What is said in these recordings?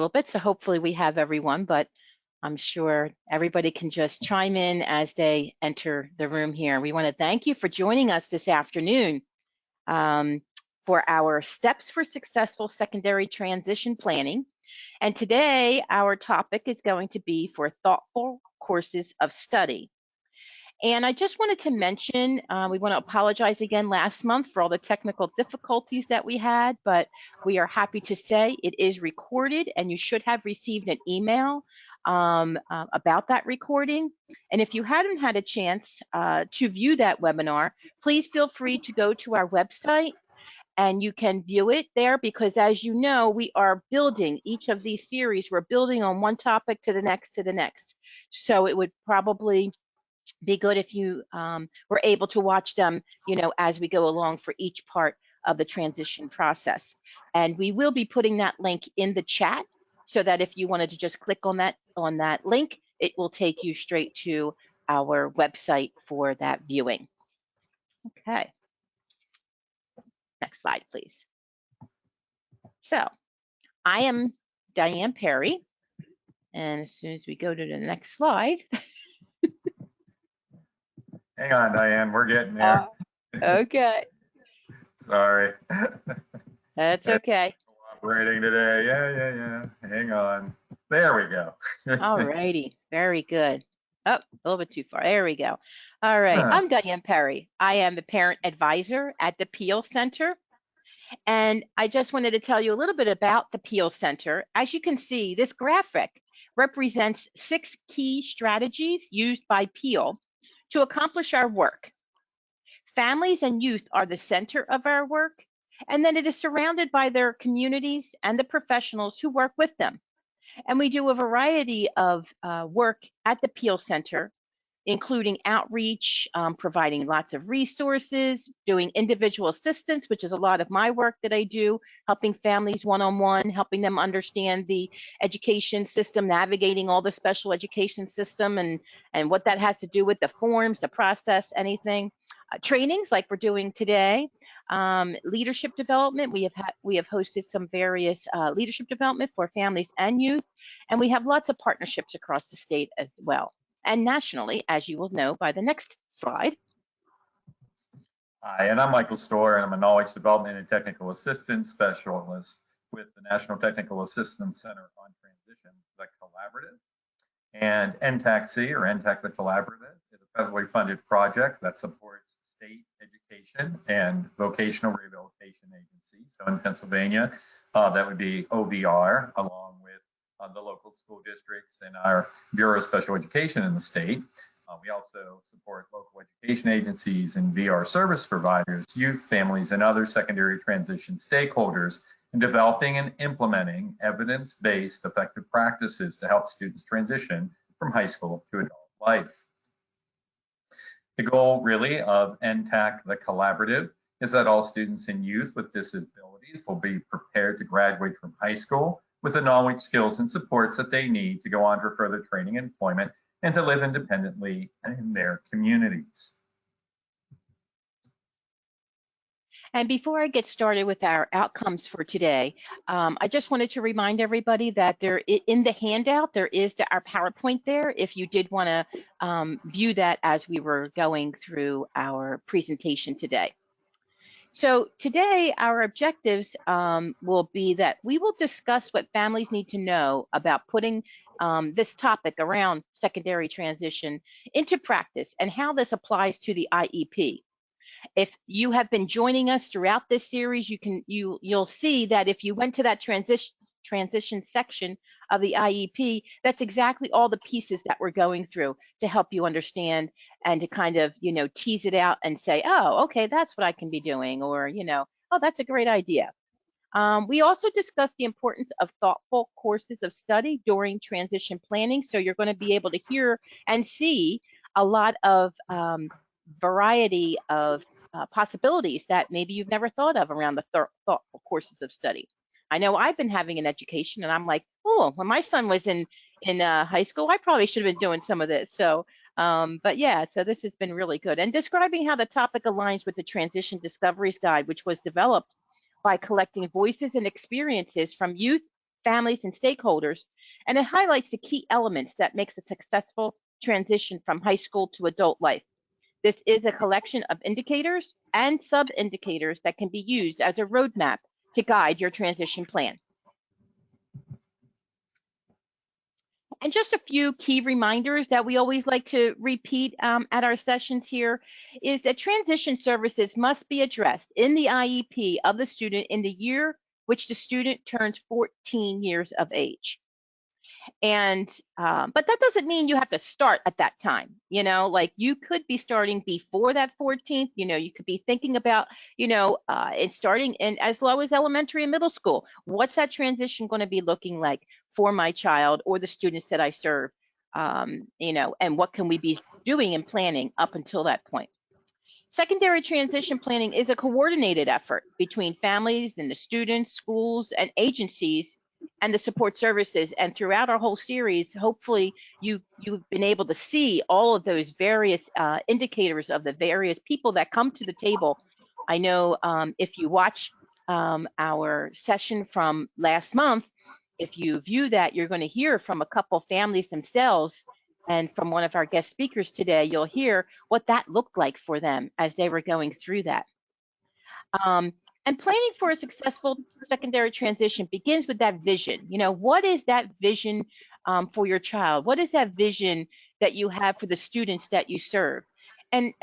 little bit, so hopefully we have everyone, but I'm sure everybody can just chime in as they enter the room here. We want to thank you for joining us this afternoon for our Steps for Successful Secondary Transition Planning. And today our topic is going to be for thoughtful courses of study. And I just wanted to mention, we want to apologize again last month for all the technical difficulties that we had, but we are happy to say it is recorded and you should have received an email about that recording. And if you hadn't had a chance to view that webinar, please feel free to go to our website and you can view it there, because as you know, we are building each of these series. We're building on one topic to the next to the next. So it would probably be good if you were able to watch them, as we go along for each part of the transition process. And we will be putting that link in the chat so that if you wanted to just click on that link, it will take you straight to our website for that viewing. Okay. Next slide, please. So I am Diane Perry. And as soon as we go to the next slide. Hang on, Diane, we're getting there. Okay. Sorry. That's okay. Operating today. Yeah. Hang on. There we go. All righty. Very good. Oh, a little bit too far. There we go. All right. I'm Diane Perry. I am the parent advisor at the PEAL Center. And I just wanted to tell you a little bit about the PEAL Center. As you can see, this graphic represents 6 key strategies used by PEAL to accomplish our work. Families and youth are the center of our work, and then it is surrounded by their communities and the professionals who work with them. And we do a variety of work at the PEAL Center, including outreach, providing lots of resources, doing individual assistance, which is a lot of my work that I do, helping families one-on-one, helping them understand the education system, navigating all the special education system and what that has to do with the forms, the process, anything. Trainings like we're doing today, leadership development. We have hosted some various leadership development for families and youth, and we have lots of partnerships across the state as well, and nationally, as you will know by the next slide. Hi, and I'm Michael Storr, and I'm a Knowledge Development and Technical Assistance Specialist with the National Technical Assistance Center on Transition, the Collaborative. And NTAC-C, or NTAC the Collaborative, is a federally funded project that supports state education and vocational rehabilitation agencies. So in Pennsylvania, that would be OVR, along with the local school districts and our Bureau of Special Education in the state. We also support local education agencies and VR service providers, youth, families, and other secondary transition stakeholders in developing and implementing evidence-based effective practices to help students transition from high school to adult life. The goal really of NTAC, the Collaborative, is that all students and youth with disabilities will be prepared to graduate from high school with the knowledge, skills, and supports that they need to go on for further training and employment and to live independently in their communities. And before I get started with our outcomes for today, I just wanted to remind everybody that there in the handout, there is our PowerPoint there if you did want to view that as we were going through our presentation today. So today, our objectives will be that we will discuss what families need to know about putting this topic around secondary transition into practice and how this applies to the IEP. If you have been joining us throughout this series, you'll see that if you went to that transition section of the IEP, that's exactly all the pieces that we're going through to help you understand and to kind of, tease it out and say, oh, okay, that's what I can be doing, or, oh, that's a great idea. We also discussed the importance of thoughtful courses of study during transition planning. So you're going to be able to hear and see a lot of variety of possibilities that maybe you've never thought of around the thoughtful courses of study. I know I've been having an education and I'm like, oh, when my son was in high school, I probably should have been doing some of this. So, but yeah, so this has been really good. And describing how the topic aligns with the Transition Discoveries Guide, which was developed by collecting voices and experiences from youth, families, and stakeholders, and it highlights the key elements that makes a successful transition from high school to adult life. This is a collection of indicators and sub-indicators that can be used as a roadmap to guide your transition plan. And just a few key reminders that we always like to repeat at our sessions here is that transition services must be addressed in the IEP of the student in the year which the student turns 14 years of age. And but that doesn't mean you have to start at that time. You know, like you could be starting before that 14th. You know, you could be thinking about, it's starting in as low as elementary and middle school. What's that transition going to be looking like for my child or the students that I serve? And what can we be doing and planning up until that point? Secondary transition planning is a coordinated effort between families and the students, schools, and agencies and the support services. And throughout our whole series, hopefully you've been able to see all of those various indicators of the various people that come to the table. I know if you watch our session from last month, if you view that, you're going to hear from a couple families themselves. And from one of our guest speakers today, you'll hear what that looked like for them as they were going through that. And planning for a successful secondary transition begins with that vision. You know, what is that vision for your child? What is that vision that you have for the students that you serve? And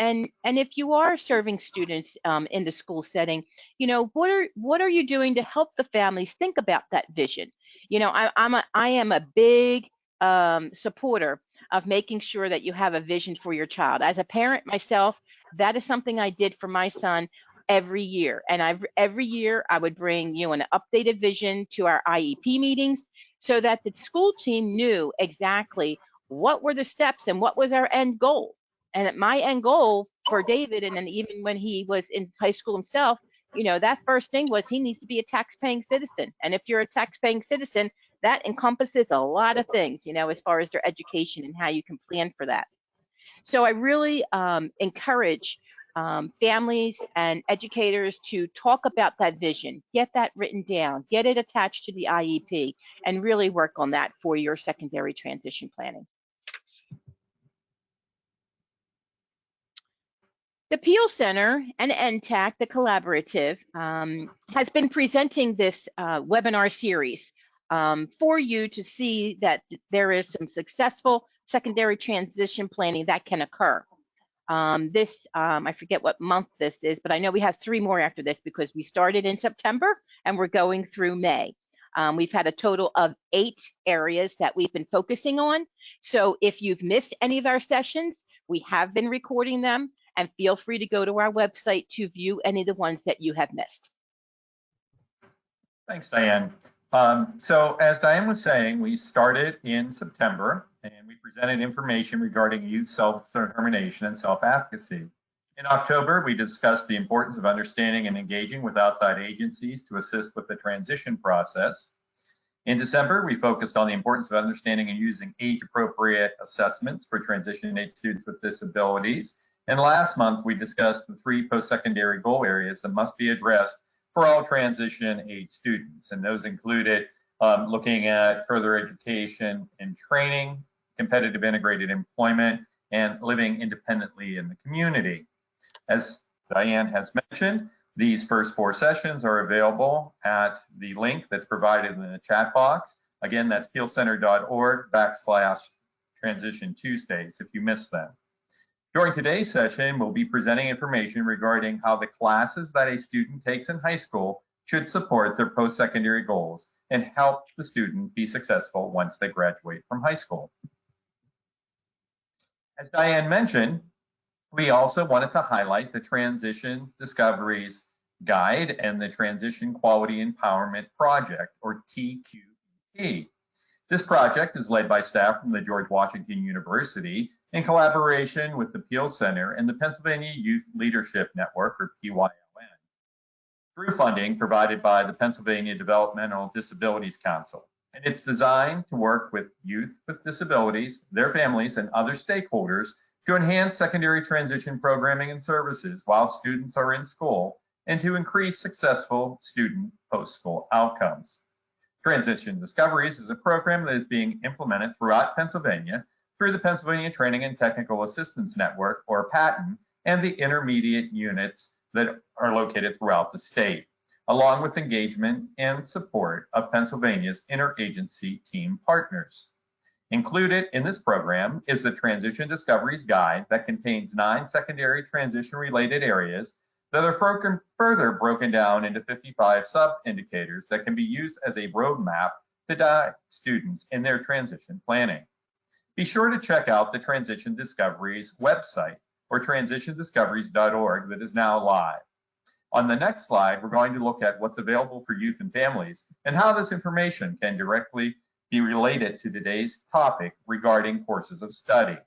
if you are serving students in the school setting, you know, what are you doing to help the families think about that vision? You know, I am a big supporter of making sure that you have a vision for your child. As a parent myself, that is something I did for my son every year. And every year I would bring an updated vision to our IEP meetings so that the school team knew exactly what were the steps and what was our end goal. And my end goal for David, and then even when he was in high school himself, that first thing was he needs to be a tax-paying citizen. And if you're a tax-paying citizen, that encompasses a lot of things, as far as their education and how you can plan for that. So I really encourage families and educators to talk about that vision, get that written down, get it attached to the IEP, and really work on that for your secondary transition planning. The PEAL Center and NTAC, the collaborative, has been presenting this webinar series for you to see that there is some successful secondary transition planning that can occur. I forget what month this is, but I know we have 3 more after this because we started in September and we're going through May. We've had a total of 8 areas that we've been focusing on. So if you've missed any of our sessions, we have been recording them, and feel free to go to our website to view any of the ones that you have missed. Thanks, Diane. So as Diane was saying, we started in September and we presented information regarding youth self-determination and self-advocacy. In October, we discussed the importance of understanding and engaging with outside agencies to assist with the transition process. In December, we focused on the importance of understanding and using age-appropriate assessments for transition-age students with disabilities. And last month, we discussed the 3 post-secondary goal areas that must be addressed for all transition-age students. And those included looking at further education and training, competitive integrated employment, and living independently in the community. As Diane has mentioned, these first 4 sessions are available at the link that's provided in the chat box. Again, that's pealcenter.org/Transition Tuesdays if you missed them. During today's session, we'll be presenting information regarding how the classes that a student takes in high school should support their post-secondary goals and help the student be successful once they graduate from high school. As Diane mentioned, we also wanted to highlight the Transition Discoveries Guide and the Transition Quality Empowerment Project, or TQEP. This project is led by staff from the George Washington University in collaboration with the PEAL Center and the Pennsylvania Youth Leadership Network, or PYLN, through funding provided by the Pennsylvania Developmental Disabilities Council. And it's designed to work with youth with disabilities, their families, and other stakeholders to enhance secondary transition programming and services while students are in school and to increase successful student post-school outcomes. Transition Discoveries is a program that is being implemented throughout Pennsylvania through the Pennsylvania Training and Technical Assistance Network, or PATN, and the intermediate units that are located throughout the state, along with engagement and support of Pennsylvania's interagency team partners. Included in this program is the Transition Discoveries Guide that contains 9 secondary transition-related areas that are further broken down into 55 sub-indicators that can be used as a roadmap to guide students in their transition planning. Be sure to check out the Transition Discoveries website, or transitiondiscoveries.org, that is now live. On the next slide, we're going to look at what's available for youth and families and how this information can directly be related to today's topic regarding courses of study.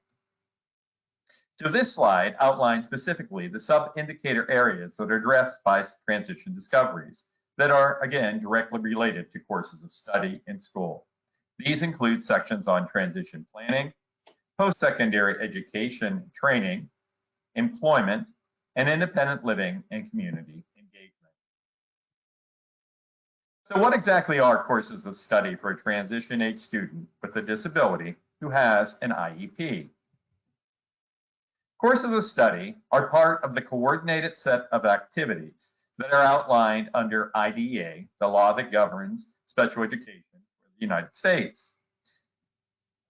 So this slide outlines specifically the sub-indicator areas that are addressed by Transition Discoveries that are, again, directly related to courses of study in school. These include sections on transition planning, post-secondary education training, employment, and independent living and community engagement. So what exactly are courses of study for a transition-age student with a disability who has an IEP? Courses of study are part of the coordinated set of activities that are outlined under IDEA, the law that governs special education for the United States.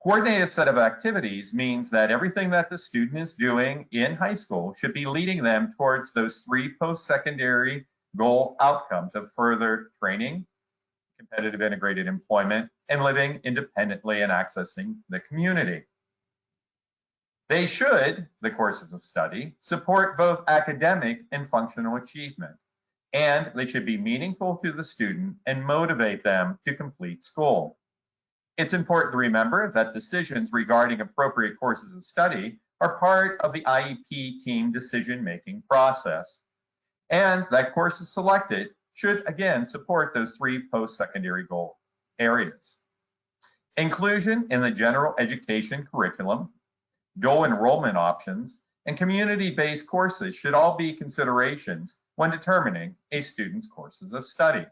Coordinated set of activities means that everything that the student is doing in high school should be leading them towards those 3 post-secondary goal outcomes of further training, competitive integrated employment, and living independently and accessing the community. They should, the courses of study, support both academic and functional achievement, and they should be meaningful to the student and motivate them to complete school. It's important to remember that decisions regarding appropriate courses of study are part of the IEP team decision-making process, and that courses selected should, again, support those 3 post-secondary goal areas. Inclusion in the general education curriculum, dual enrollment options, and community-based courses should all be considerations when determining a student's courses of study.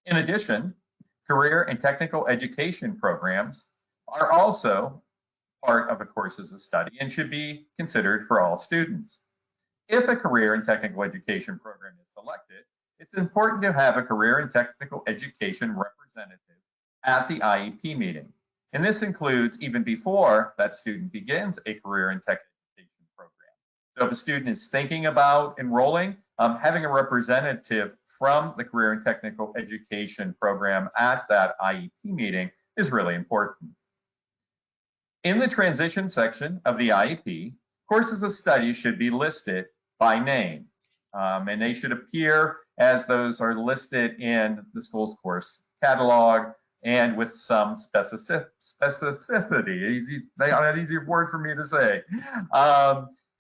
In addition, career and technical education programs are also part of the courses of study and should be considered for all students. If a career and technical education program is selected, it's important to have a career and technical education representative at the IEP meeting. And this includes even before that student begins a career and tech education program. So if a student is thinking about enrolling, having a representative from the career and technical education program at that IEP meeting is really important. In the transition section of the IEP, courses of study should be listed by name, and they should appear as those are listed in the school's course catalog and with some specificity. An easy word for me to say.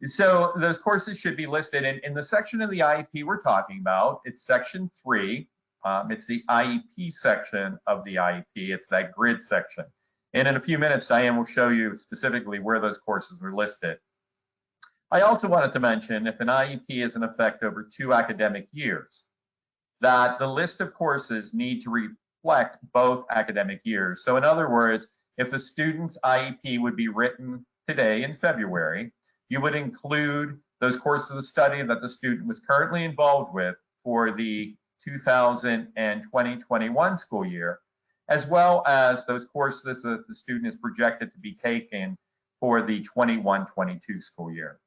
So those courses should be listed in the section of the IEP we're talking about. It's section 3. It's the IEP section of the IEP. It's that grid section. And in a few minutes, Diane will show you specifically where those courses are listed. I also wanted to mention, if an IEP is in effect over 2 academic years, that the list of courses need to reflect both academic years. So in other words, if the student's IEP would be written today in February, you would include those courses of study that the student was currently involved with for the 2020-21 school year, as well as those courses that the student is projected to be taking for the 21-22 school year.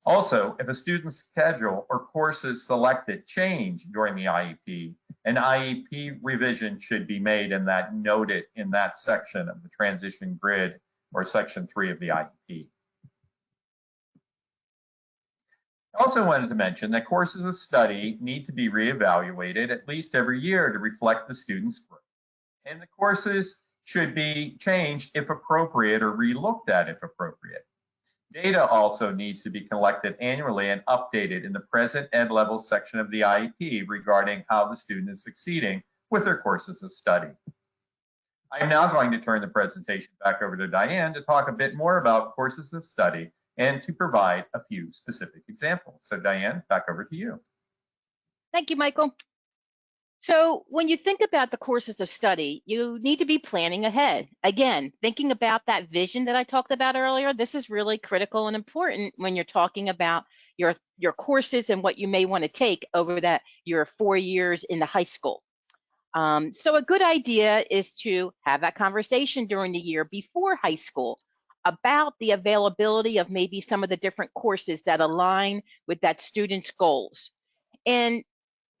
Also, if a student's schedule or courses selected change during the IEP, an IEP revision should be made and that noted in that section of the transition grid or section 3 of the IEP. I also wanted to mention that courses of study need to be reevaluated at least every year to reflect the student's growth. And the courses should be changed if appropriate or re-looked at if appropriate. Data also needs to be collected annually and updated in the present ed level section of the IEP regarding how the student is succeeding with their courses of study. I'm now going to turn the presentation back over to Diane to talk a bit more about courses of study and to provide a few specific examples. So Diane, back over to you. Thank you, Michael. So when you think about the courses of study, you need to be planning ahead. Again, thinking about that vision that I talked about earlier, this is really critical and important when you're talking about your courses and what you may want to take over that your 4 years in the high school. So a good idea is to have that conversation during the year before high school about the availability of maybe some of the different courses that align with that student's goals. And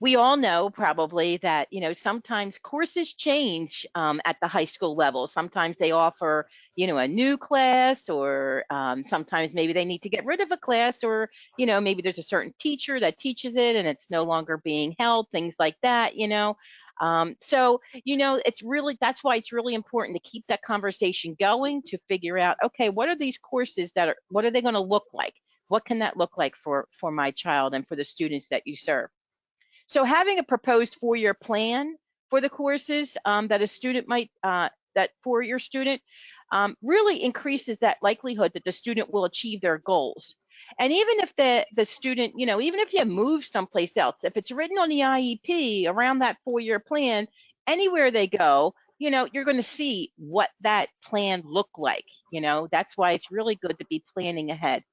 we all know probably that, sometimes courses change at the high school level. Sometimes they offer, a new class, or sometimes maybe they need to get rid of a class, or, maybe there's a certain teacher that teaches it and it's no longer being held, things like that. So, that's why it's really important to keep that conversation going to figure out, okay, what are these courses what are they going to look like? What can that look like for my child and for the students that you serve? So having a proposed 4-year plan for the courses that a student that for your student really increases that likelihood that the student will achieve their goals. And even if the student, even if you move someplace else, if it's written on the IEP around that 4-year plan, anywhere they go, you're going to see what that plan looked like. That's why it's really good to be planning ahead.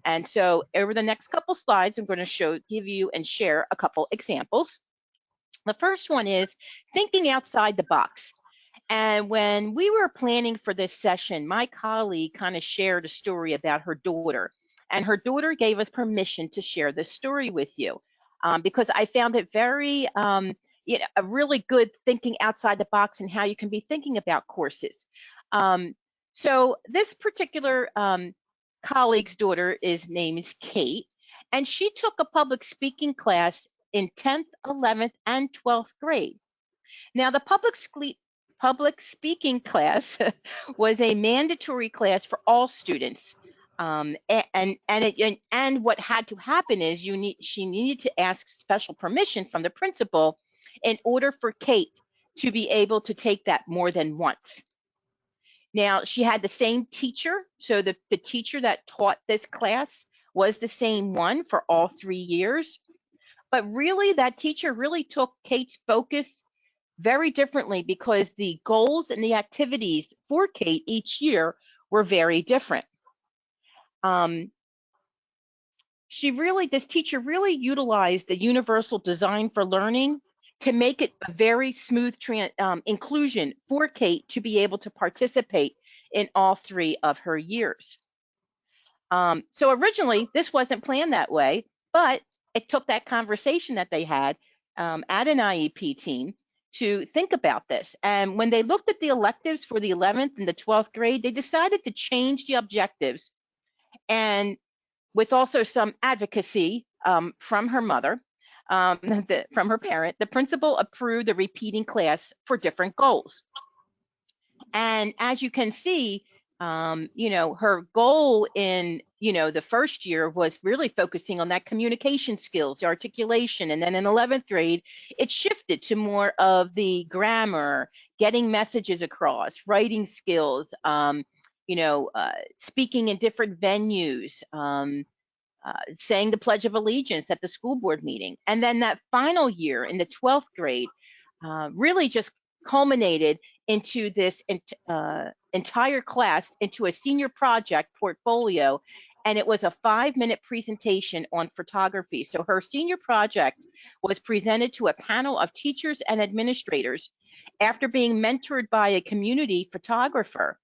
And so over the next couple slides, I'm going to give you and share a couple examples. The first one is thinking outside the box. And when we were planning for this session, my colleague kind of shared a story about her daughter. And her daughter gave us permission to share this story with you because I found it very, a really good thinking outside the box and how you can be thinking about courses. So this particular colleague's daughter name is Kate, and she took a public speaking class in 10th, 11th, and 12th grade. Now, the public speaking class was a mandatory class for all students. And what had to happen is she needed to ask special permission from the principal in order for Kate to be able to take that more than once. Now, she had the same teacher, so the teacher that taught this class was the same one for all 3 years. But really, that teacher really took Kate's focus very differently because the goals and the activities for Kate each year were very different. This teacher really utilized the universal design for learning to make it a very smooth inclusion for Kate to be able to participate in all 3 of her years. So originally, this wasn't planned that way, but it took that conversation that they had at an IEP team to think about this. And when they looked at the electives for the 11th and the 12th grade, they decided to change the objectives. And with also some advocacy from her mother, from her parent, the principal approved the repeating class for different goals. And as you can see, her goal in, the first year was really focusing on that communication skills, the articulation. And then in 11th grade, it shifted to more of the grammar, getting messages across, writing skills, speaking in different venues, saying the Pledge of Allegiance at the school board meeting. And then that final year in the 12th grade really just culminated into this entire class into a senior project portfolio. And it was a 5-minute presentation on photography. So her senior project was presented to a panel of teachers and administrators after being mentored by a community photographer.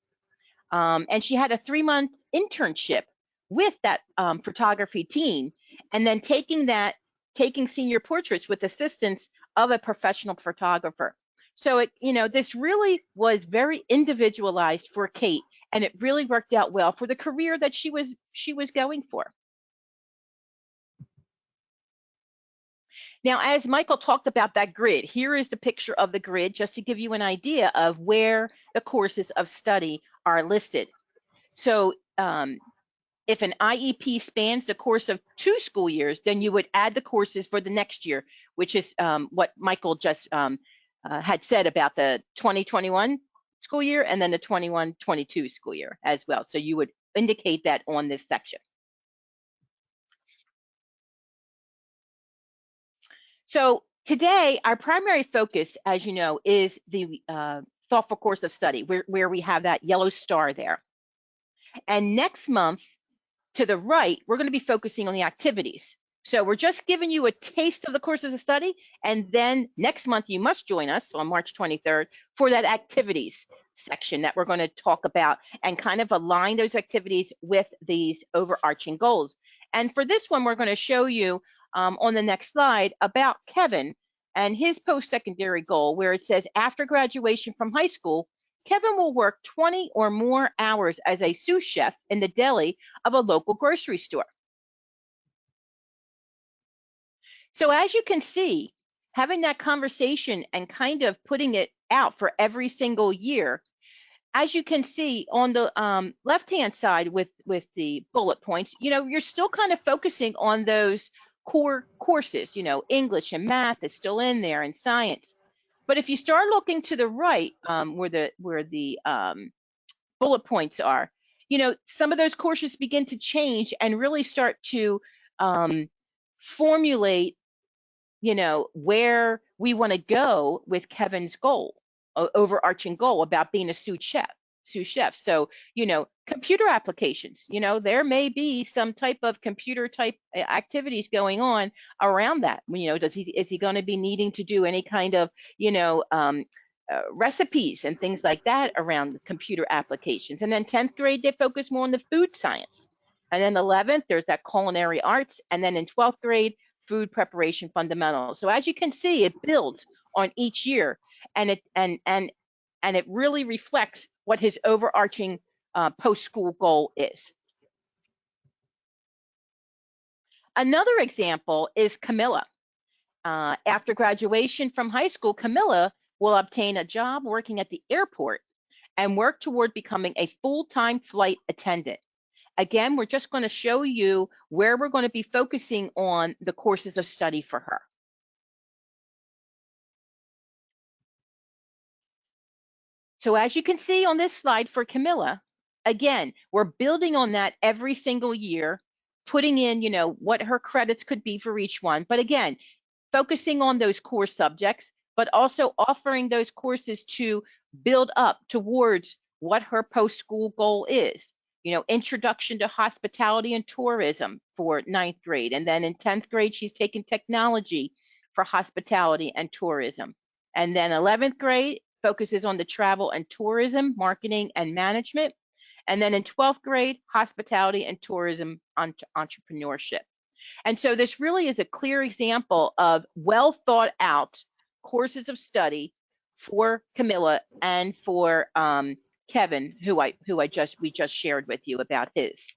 And she had a 3-month internship with that photography team, and then taking senior portraits with assistance of a professional photographer. So this really was very individualized for Kate, and it really worked out well for the career that she was going for. Now, as Michael talked about that grid, here is the picture of the grid just to give you an idea of where the courses of study are listed. So if an IEP spans the course of 2 school years, then you would add the courses for the next year, which is what Michael just had said about the 2021 school year and then the 21-22 school year as well. So you would indicate that on this section. So Today, our primary focus, as you know, is the thoughtful course of study, where we have that yellow star there. And next month, to the right, we're going to be focusing on the activities. So we're just giving you a taste of the courses of study, and then next month you must join us on March 23rd for that activities section that we're going to talk about and kind of align those activities with these overarching goals. And for this one, we're going to show you on the next slide about Kevin and his post-secondary goal, where it says after graduation from high school, Kevin will work 20 or more hours as a sous chef in the deli of a local grocery store. So as you can see, having that conversation and kind of putting it out for every single year, as you can see on the left-hand side with the bullet points, you're still kind of focusing on those core courses, English and math is still in there and science. But if you start looking to the right, where the bullet points are, some of those courses begin to change and really start to formulate, where we want to go with Kevin's goal, overarching goal about being a sous chef. So, computer applications, there may be some type of computer type activities going on around that. Is he going to be needing to do any kind of, recipes and things like that around computer applications? And then 10th grade, they focus more on the food science. And then 11th, there's that culinary arts. And then in 12th grade, food preparation fundamentals. So as you can see, it builds on each year, and it really reflects what his overarching post-school goal is. Another example is Camilla. After graduation from high school, Camilla will obtain a job working at the airport and work toward becoming a full-time flight attendant. Again, we're just going to show you where we're going to be focusing on the courses of study for her. So as you can see on this slide for Camilla, again, we're building on that every single year, putting in, what her credits could be for each one. But again, focusing on those core subjects, but also offering those courses to build up towards what her post-school goal is. Introduction to hospitality and tourism for 9th grade. And then in 10th grade, she's taken technology for hospitality and tourism. And then 11th grade focuses on the travel and tourism, marketing and management. And then in 12th grade, hospitality and tourism entrepreneurship. And so this really is a clear example of well thought out courses of study for Camilla and for Kevin, who we just shared with you about his.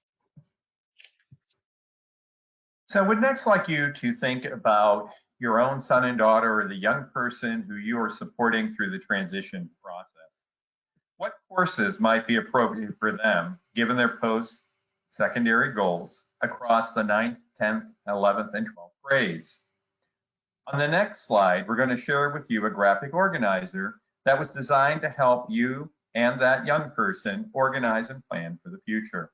So I would next like you to think about your own son and daughter, or the young person who you are supporting through the transition process. What courses might be appropriate for them, given their post-secondary goals across the 9th, 10th, 11th, and 12th grades? On the next slide, we're going to share with you a graphic organizer that was designed to help you and that young person organize and plan for the future.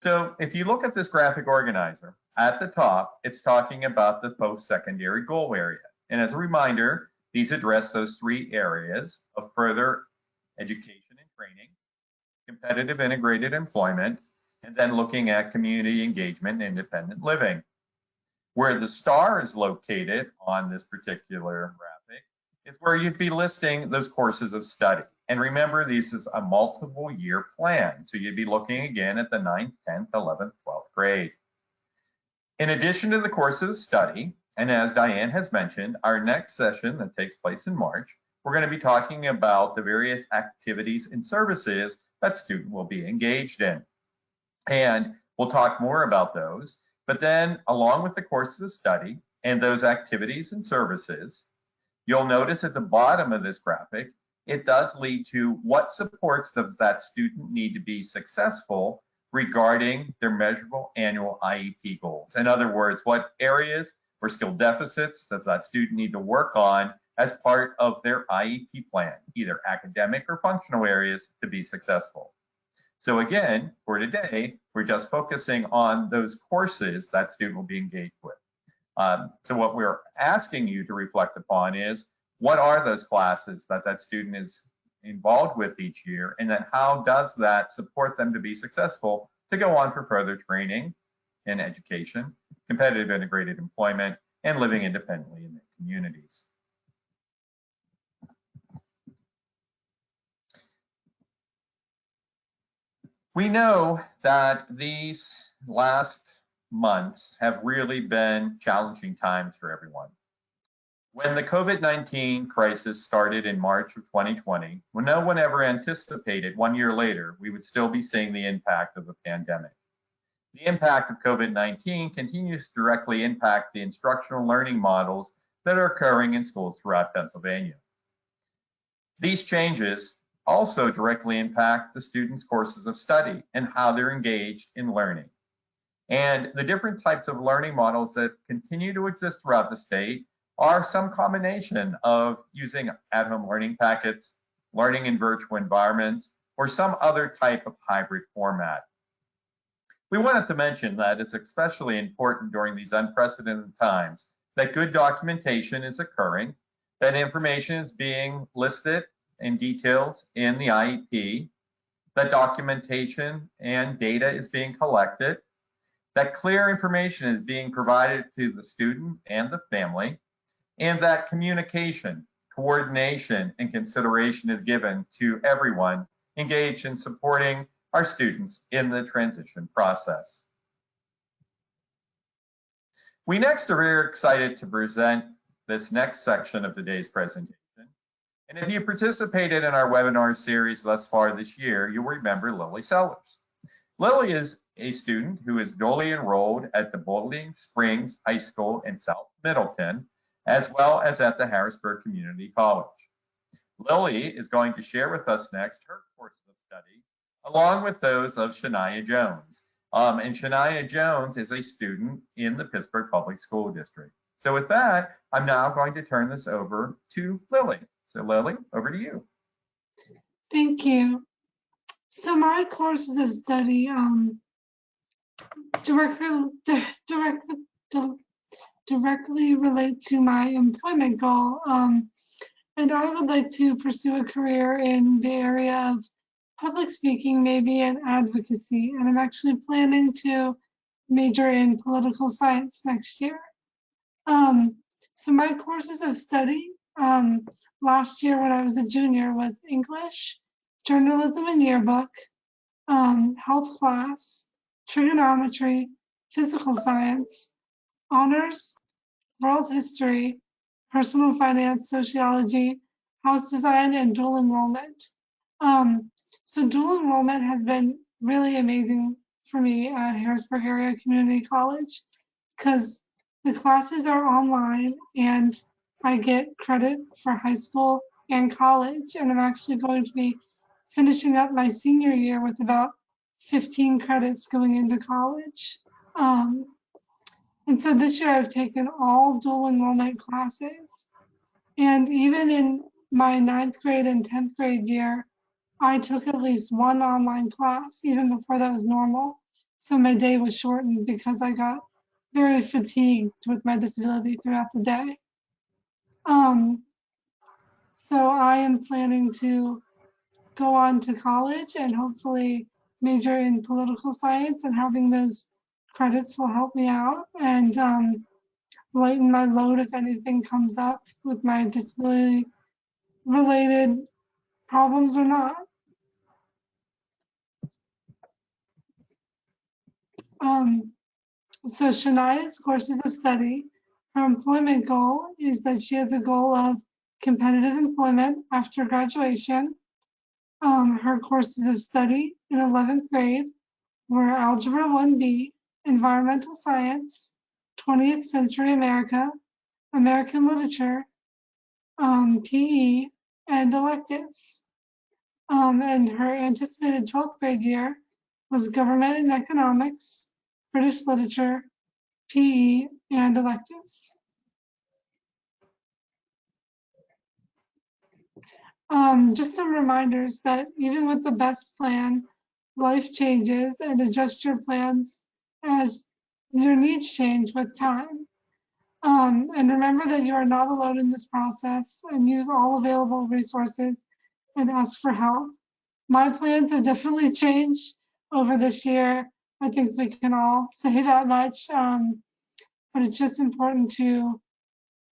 So if you look at this graphic organizer, at the top, it's talking about the post-secondary goal area. And as a reminder, these address those 3 areas of further education and training, competitive integrated employment, and then looking at community engagement and independent living. Where the star is located on this particular graphic is where you'd be listing those courses of study. And remember, this is a multiple year plan. So you'd be looking again at the 9th, 10th, 11th, 12th grade. In addition to the courses of study, and as Diane has mentioned, our next session that takes place in March, we're going to be talking about the various activities and services that student will be engaged in. And we'll talk more about those. But then along with the courses of study and those activities and services, you'll notice at the bottom of this graphic, it does lead to what supports does that student need to be successful regarding their measurable annual IEP goals. In other words, what areas or skill deficits does that student need to work on as part of their IEP plan, either academic or functional areas, to be successful. So again, for today, we're just focusing on those courses that student will be engaged with. So what we're asking you to reflect upon is, what are those classes that that student is involved with each year, and then how does that support them to be successful to go on for further training and education, competitive integrated employment, and living independently in their communities. We know that these last months have really been challenging times for everyone. When the COVID-19 crisis started in March of 2020, when no one ever anticipated 1 year later, we would still be seeing the impact of the pandemic. The impact of COVID-19 continues to directly impact the instructional learning models that are occurring in schools throughout Pennsylvania. These changes also directly impact the students' courses of study and how they're engaged in learning. And the different types of learning models that continue to exist throughout the state are some combination of using at-home learning packets, learning in virtual environments, or some other type of hybrid format. We wanted to mention that it's especially important during these unprecedented times that good documentation is occurring, that information is being listed in details in the IEP, that documentation and data is being collected, that clear information is being provided to the student and the family, and that communication, coordination, and consideration is given to everyone engaged in supporting our students in the transition process. We next are very excited to present this next section of today's presentation. And if you participated in our webinar series thus far this year, you'll remember Lilly Sellers. Lilly is a student who is dually enrolled at the Bowling Springs High School in South Middleton, as well as at the Harrisburg Community College. Lilly is going to share with us next her courses of study, along with those of Shaniya Jones. And Shaniya Jones is a student in the Pittsburgh Public School District. So with that, I'm now going to turn this over to Lilly. So Lilly, over to you. Thank you. So my courses of study directly relate to my employment goal. And I would like to pursue a career in the area of public speaking, maybe in advocacy. And I'm actually planning to major in political science next year. So my courses of study last year when I was a junior was English, journalism and yearbook, health class, trigonometry, physical science, honors, world history, personal finance, sociology, house design, and dual enrollment. So dual enrollment has been really amazing for me at Harrisburg Area Community College because the classes are online and I get credit for high school and college, and I'm actually going to be finishing up my senior year with about 15 credits going into college. And so this year I've taken all dual enrollment classes. And even in my 9th grade and 10th grade year, I took at least one online class, even before that was normal. So my day was shortened because I got very fatigued with my disability throughout the day. So I am planning to go on to college and hopefully major in political science, and having those credits will help me out and lighten my load if anything comes up with my disability related problems or not. So Shaniya's courses of study, her employment goal is that she has a goal of competitive employment after graduation. Her courses of study in 11th grade were Algebra 1B, Environmental Science, 20th Century America, American Literature, PE, and electives. And her anticipated 12th grade year was Government and Economics, British Literature, PE, and electives. Just some reminders that even with the best plan, life changes, and adjust your plans as your needs change with time. And remember that you are not alone in this process, and use all available resources and ask for help. My plans have definitely changed over this year. I think we can all say that much. But it's just important to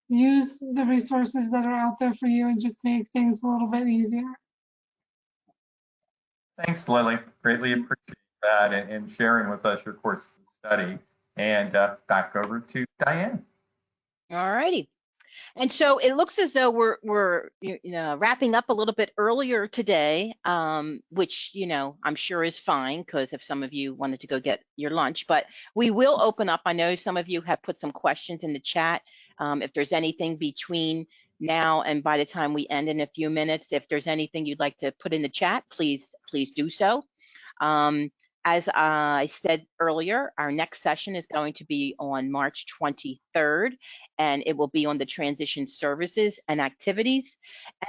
use the resources that are out there for you and just make things a little bit easier. Thanks, Lily. Greatly appreciate that and sharing with us your course of study. And back over to Diane. All righty. And so it looks as though we're wrapping up a little bit earlier today, which I'm sure is fine, because if some of you wanted to go get your lunch, but we will open up. I know some of you have put some questions in the chat. If there's anything between now and by the time we end in a few minutes, if there's anything you'd like to put in the chat, please do so. As I said earlier, our next session is going to be on March 23rd, and it will be on the transition services and activities.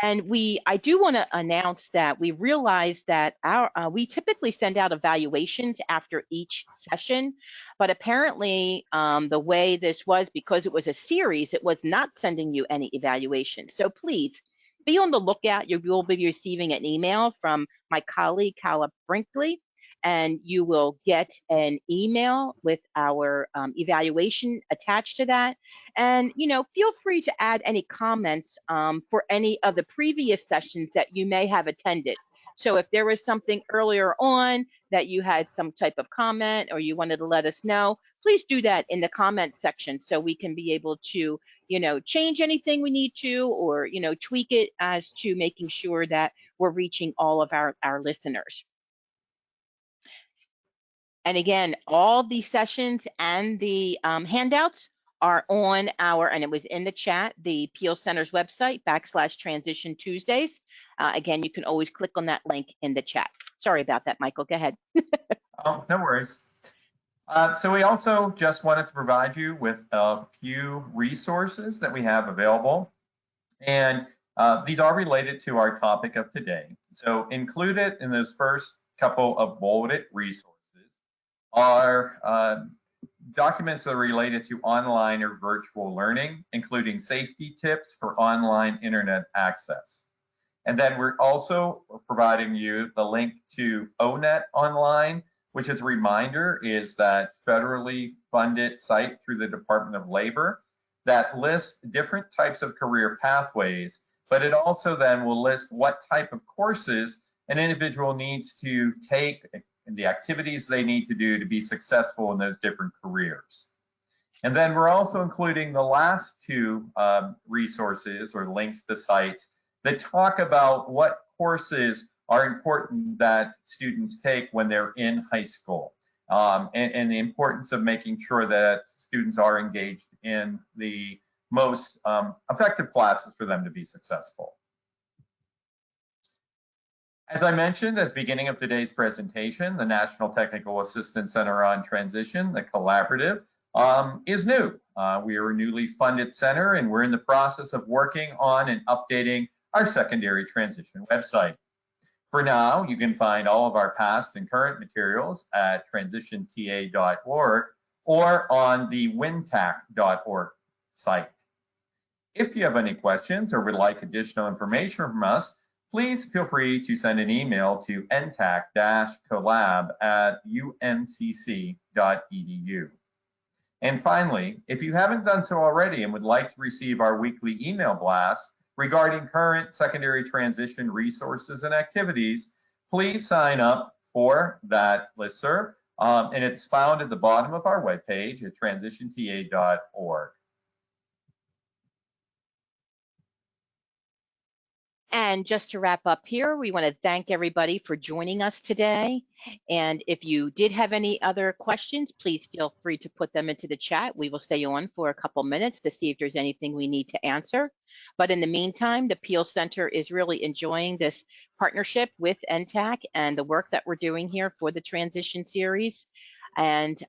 And I do want to announce that we realized that we typically send out evaluations after each session, but apparently the way this was, because it was a series, it was not sending you any evaluations. So please be on the lookout. You will be receiving an email from my colleague, Calla Brinkley, and you will get an email with our evaluation attached to that. And feel free to add any comments for any of the previous sessions that you may have attended. So if there was something earlier on that you had some type of comment or you wanted to let us know, please do that in the comment section so we can be able to change anything we need to, or tweak it as to making sure that we're reaching all of our listeners. And again, all the sessions and the handouts are on and it was in the chat, the PEAL Center's website, /Transition Tuesdays. Again, you can always click on that link in the chat. Sorry about that, Michael, go ahead. Oh, no worries. So we also just wanted to provide you with a few resources that we have available. And these are related to our topic of today. So included in those first couple of bulleted resources are documents that are related to online or virtual learning, including safety tips for online internet access. And then we're also providing you the link to ONET Online, which, as a reminder, is that federally funded site through the Department of Labor that lists different types of career pathways, but it also then will list what type of courses an individual needs to take and the activities they need to do to be successful in those different careers. And then we're also including the last two resources or links to sites that talk about what courses are important that students take when they're in high school, and the importance of making sure that students are engaged in the most effective classes for them to be successful. As I mentioned at the beginning of today's presentation, the National Technical Assistance Center on Transition, the collaborative, is new. We are a newly funded center, and we're in the process of working on and updating our secondary transition website. For now, you can find all of our past and current materials at transitionta.org or on the wintac.org site. If you have any questions or would like additional information from us, please feel free to send an email to ntac-collab@uncc.edu. And finally, if you haven't done so already and would like to receive our weekly email blasts regarding current secondary transition resources and activities, please sign up for that listserv. And it's found at the bottom of our webpage at transitionta.org. And just to wrap up here, we want to thank everybody for joining us today. And if you did have any other questions, please feel free to put them into the chat. We will stay on for a couple minutes to see if there's anything we need to answer. But in the meantime, the PEAL Center is really enjoying this partnership with NTAC and the work that we're doing here for the transition series. And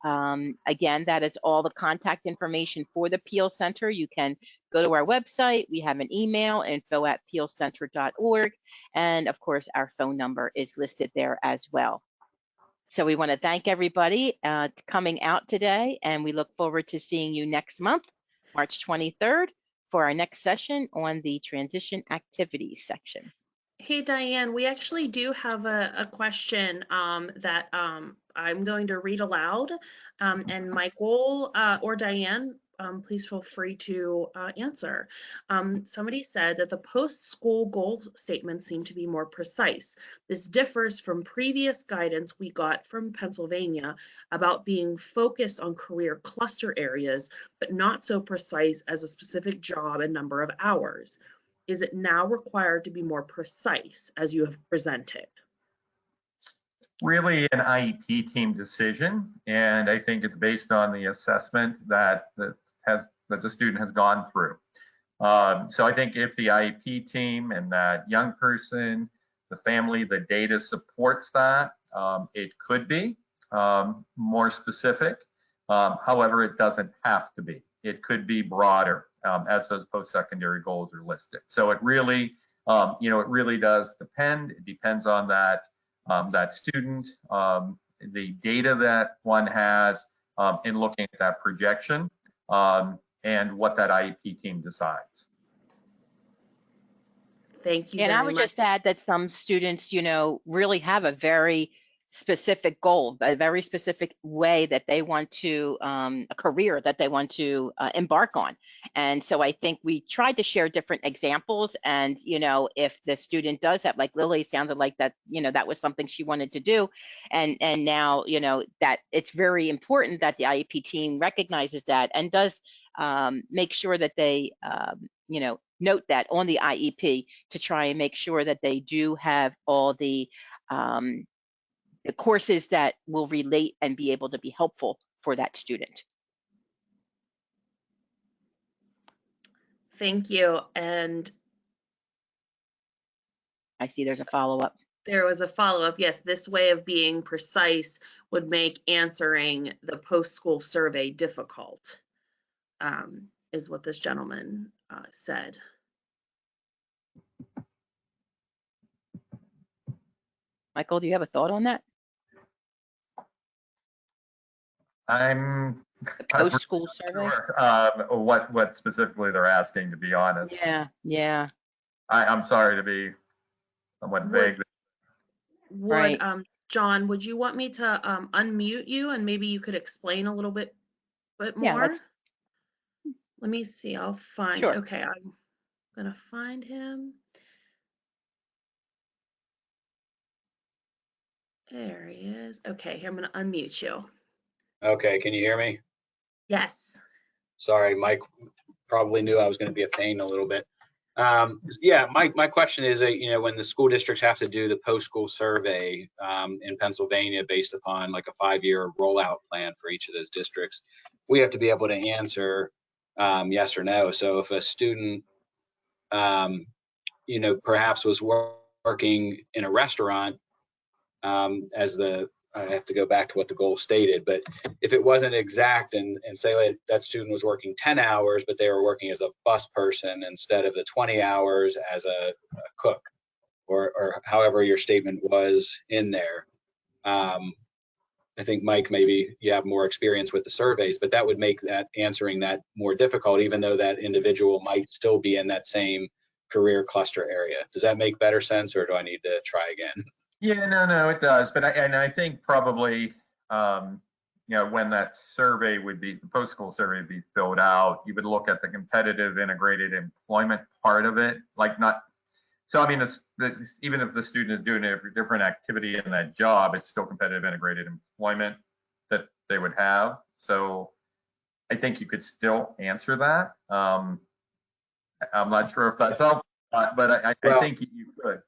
again, that is all the contact information for the PEAL Center. You can go to our website. We have an email, info@pealcenter.org. And of course, our phone number is listed there as well. So we want to thank everybody coming out today, and we look forward to seeing you next month. March 23rd, for our next session on the transition activities section. Hey, Diane, we actually do have a question that I'm going to read aloud. And Michael or Diane, please feel free to answer. Somebody said that the post-school goal statements seem to be more precise. This differs from previous guidance we got from Pennsylvania about being focused on career cluster areas, but not so precise as a specific job and number of hours. Is it now required to be more precise as you have presented? Really an IEP team decision, and I think it's based on the assessment that the student has gone through. So I think if the IEP team and that young person, the family, the data supports that, it could be more specific. However, it doesn't have to be. It could be broader as those post-secondary goals are listed. So it really, it really does depend. It depends on that student, the data that one has in looking at that projection, and what that IEP team decides. Thank you. And very I would much. just add that some students, really have a very specific goal, a very specific way that they want to, a career that they want to embark on. And so I think we tried to share different examples. And, if the student does have, like Lily sounded like that, that was something she wanted to do. And now, that it's very important that the IEP team recognizes that and does make sure that they, note that on the IEP to try and make sure that they do have all the courses that will relate and be able to be helpful for that student. Thank you. And I see there's a follow-up. there was a follow-up. Yes, this way of being precise would make answering the post-school survey difficult, is what this gentleman said. Michael, do you have a thought on that? I'm The post-school survey? sure what specifically they're asking, to be honest. Yeah. I'm sorry to be somewhat vague. Right. John, would you want me to unmute you and maybe you could explain a little bit more? Yeah, Let me see. I'll find. Sure. Okay, I'm gonna find him. There he is. Okay, here I'm gonna unmute you. Okay, can you hear me? Yes. Sorry, Mike probably knew I was going to be a pain a little bit. Yeah, my question is, when the school districts have to do the post-school survey in Pennsylvania based upon like a 5-year rollout plan for each of those districts, we have to be able to answer yes or no. So if a student, perhaps was working in a restaurant I have to go back to what the goal stated, but if it wasn't exact and say like that student was working 10 hours, but they were working as a bus person instead of the 20 hours as a cook, or however your statement was in there. I think, Mike, maybe you have more experience with the surveys, but that would make that answering that more difficult, even though that individual might still be in that same career cluster area. Does that make better sense, or do I need to try again? Yeah, no, it does. But I think probably, when that survey would be, the post-school survey would be filled out, you would look at the competitive integrated employment part of it, so I mean, it's even if the student is doing a different activity in that job, it's still competitive integrated employment that they would have. So I think you could still answer that. I'm not sure if that's helpful, but I think you could.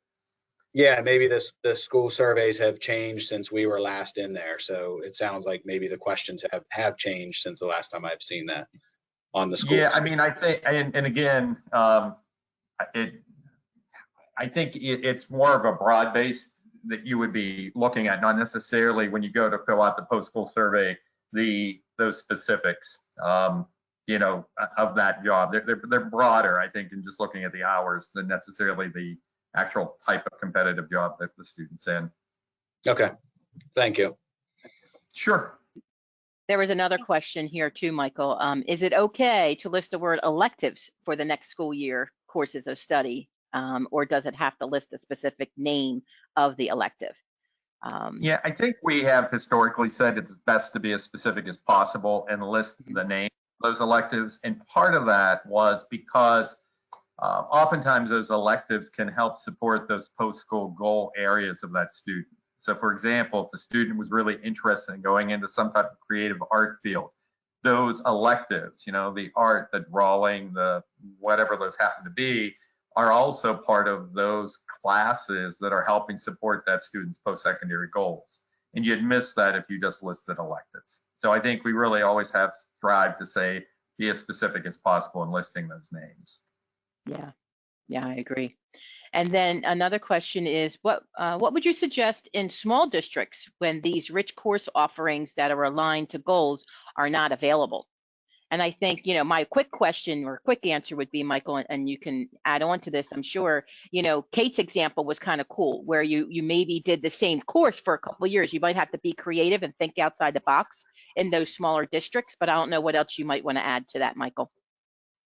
Yeah, maybe the school surveys have changed since we were last in there. So it sounds like maybe the questions have changed since the last time I've seen that on the school. Yeah, I mean, I think, and again, I think it's more of a broad base that you would be looking at, not necessarily when you go to fill out the post-school survey, those specifics, of that job. They're broader, I think, in just looking at the hours than necessarily the actual type of competitive job that the student's in. Okay, thank you. Sure. There was another question here too, Michael. Is it okay to list the word electives for the next school year courses of study, or does it have to list the specific name of the elective? Yeah, I think we have historically said it's best to be as specific as possible and list the name of those electives. And part of that was because oftentimes those electives can help support those post-school goal areas of that student. So for example, if the student was really interested in going into some type of creative art field, those electives, the art, the drawing, the whatever those happen to be, are also part of those classes that are helping support that student's post-secondary goals. And you'd miss that if you just listed electives. So I think we really always have strived to say, be as specific as possible in listing those names. Yeah, I agree. And then another question is, what would you suggest in small districts when these rich course offerings that are aligned to goals are not available? And I think, my quick question or quick answer would be, Michael, and you can add on to this, I'm sure, Kate's example was kind of cool, where you maybe did the same course for a couple of years. You might have to be creative and think outside the box in those smaller districts, but I don't know what else you might want to add to that, Michael.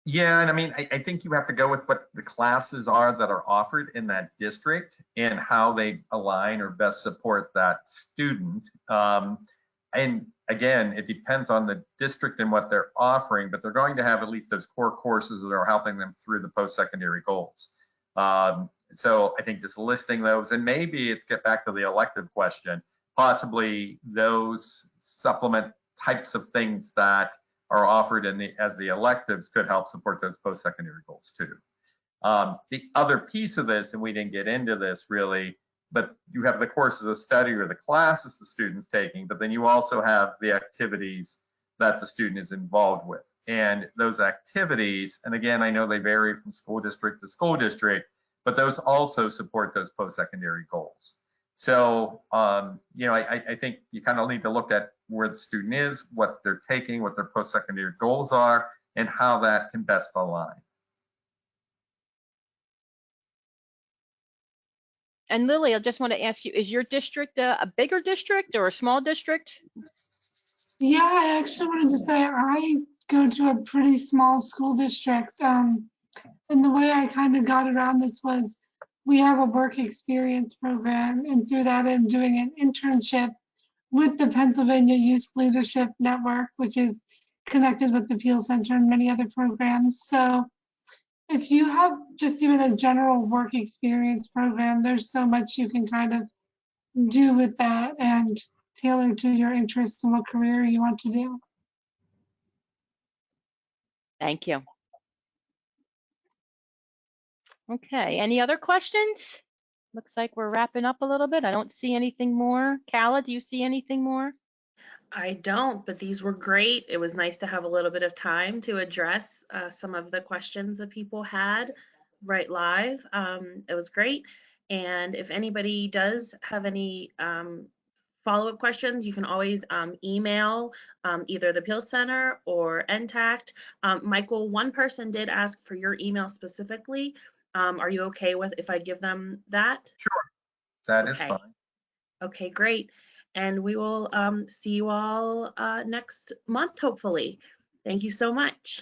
Yeah, and I mean, I think you have to go with what the classes are that are offered in that district and how they align or best support that student. And again, it depends on the district and what they're offering, but they're going to have at least those core courses that are helping them through the post-secondary goals. So I think just listing those, and maybe it's get back to the elective question, possibly those supplement types of things that are offered as the electives could help support those post-secondary goals too. The other piece of this, and we didn't get into this really, but you have the courses of study or the classes the student's taking, but then you also have the activities that the student is involved with. And those activities, and again, I know they vary from school district to school district, but those also support those post-secondary goals. So, I think you kind of need to look at where the student is, what they're taking, what their post-secondary goals are, and how that can best align. And Lily, I just want to ask you, is your district a bigger district or a small district? Yeah, I actually wanted to say I go to a pretty small school district. And the way I kind of got around this was we have a work experience program, and through that I'm doing an internship with the Pennsylvania Youth Leadership Network, which is connected with the PEAL Center and many other programs. So if you have just even a general work experience program, there's so much you can kind of do with that and tailor to your interests and what career you want to do. Thank you. Okay, any other questions? Looks like we're wrapping up a little bit. I don't see anything more. Kala, do you see anything more? I don't, but these were great. It was nice to have a little bit of time to address some of the questions that people had right live. It was great. And if anybody does have any follow-up questions, you can always email either the PEAL Center or NTACT. Michael, one person did ask for your email specifically. Are you okay with if I give them that? Sure, that is fine. Okay, great. And we will see you all next month, hopefully. Thank you so much.